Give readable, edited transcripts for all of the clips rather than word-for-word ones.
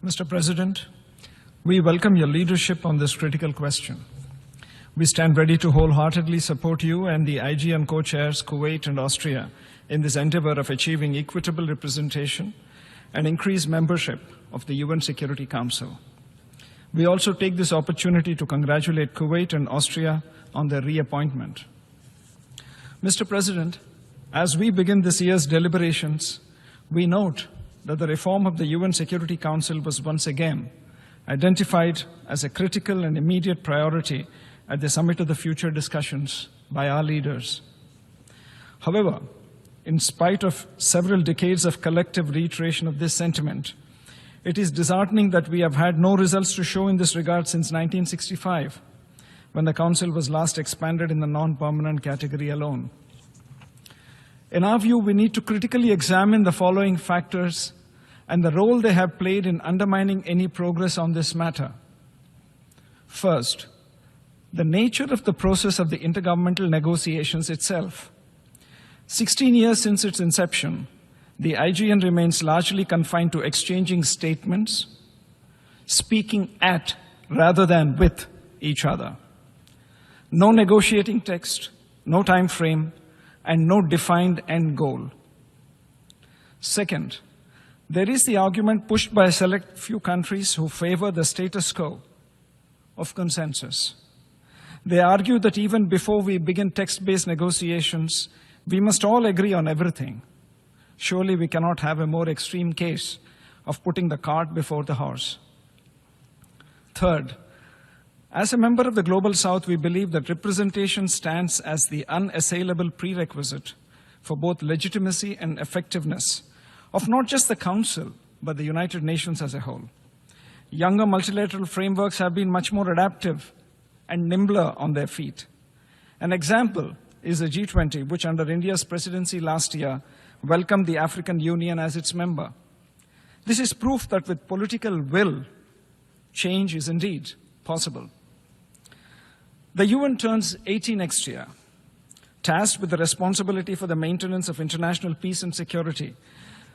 Mr. President, we welcome your leadership on this critical question. We stand ready to wholeheartedly support you and the IGN co-chairs Kuwait and Austria in this endeavor of achieving equitable representation and increased membership of the UN Security Council. We also take this opportunity to congratulate Kuwait and Austria on their reappointment. Mr. President, as we begin this year's deliberations, we note that the reform of the UN Security Council was once again identified as a critical and immediate priority at the Summit of the Future discussions by our leaders. However, in spite of several decades of collective reiteration of this sentiment, it is disheartening that we have had no results to show in this regard since 1965, when the Council was last expanded in the non-permanent category alone. In our view, we need to critically examine the following factors and the role they have played in undermining any progress on this matter. First, the nature of the process of the intergovernmental negotiations itself. 16 years since its inception, the IGN remains largely confined to exchanging statements, speaking at rather than with each other. No negotiating text, no time frame, and no defined end goal. Second, there is the argument pushed by a select few countries who favor the status quo of consensus. They argue that even before we begin text-based negotiations, we must all agree on everything. Surely we cannot have a more extreme case of putting the cart before the horse. Third, as a member of the Global South, we believe that representation stands as the unassailable prerequisite for both legitimacy and effectiveness of not just the Council, but the United Nations as a whole. Younger multilateral frameworks have been much more adaptive and nimbler on their feet. An example is the G20, which under India's presidency last year welcomed the African Union as its member. This is proof that with political will, change is indeed possible. The UN turns 80 next year. Tasked with the responsibility for the maintenance of international peace and security,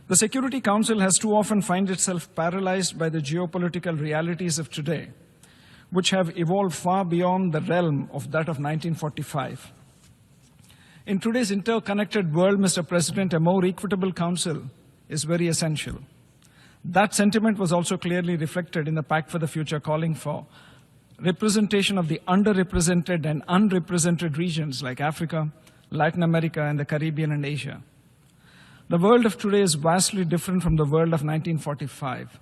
the Security Council has too often found itself paralyzed by the geopolitical realities of today, which have evolved far beyond the realm of that of 1945. In today's interconnected world, Mr. President, a more equitable council is very essential. That sentiment was also clearly reflected in the Pact for the Future, calling for representation of the underrepresented and unrepresented regions like Africa, Latin America, and the Caribbean and Asia. The world of today is vastly different from the world of 1945.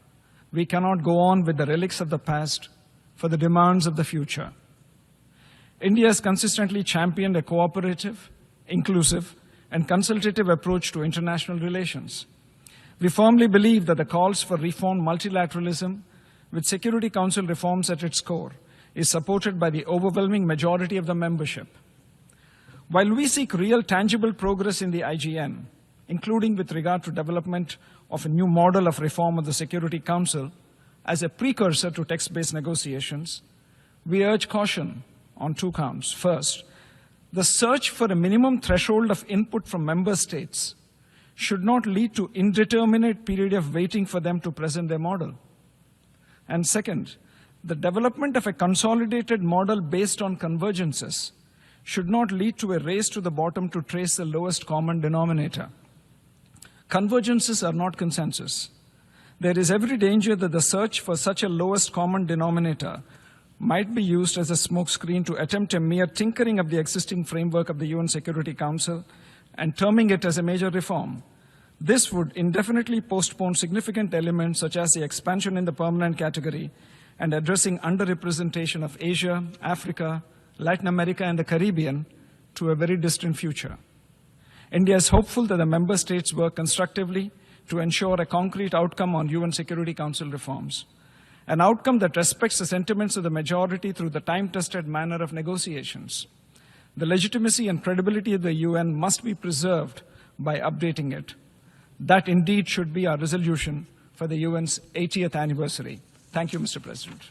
We cannot go on with the relics of the past for the demands of the future. India has consistently championed a cooperative, inclusive, and consultative approach to international relations. We firmly believe that the calls for reformed multilateralism, with Security Council reforms at its core, is supported by the overwhelming majority of the membership. While we seek real tangible progress in the IGN, including with regard to development of a new model of reform of the Security Council as a precursor to text-based negotiations, we urge caution on two counts. First, the search for a minimum threshold of input from member states should not lead to indeterminate period of waiting for them to present their model. And second, the development of a consolidated model based on convergences should not lead to a race to the bottom to trace the lowest common denominator. Convergences are not consensus. There is every danger that the search for such a lowest common denominator might be used as a smokescreen to attempt a mere tinkering of the existing framework of the UN Security Council and terming it as a major reform. This would indefinitely postpone significant elements such as the expansion in the permanent category and addressing underrepresentation of Asia, Africa, Latin America, and the Caribbean to a very distant future. India is hopeful that the member states work constructively to ensure a concrete outcome on UN Security Council reforms, an outcome that respects the sentiments of the majority through the time-tested manner of negotiations. The legitimacy and credibility of the UN must be preserved by updating it. That indeed should be our resolution for the UN's 80th anniversary. Thank you, Mr. President.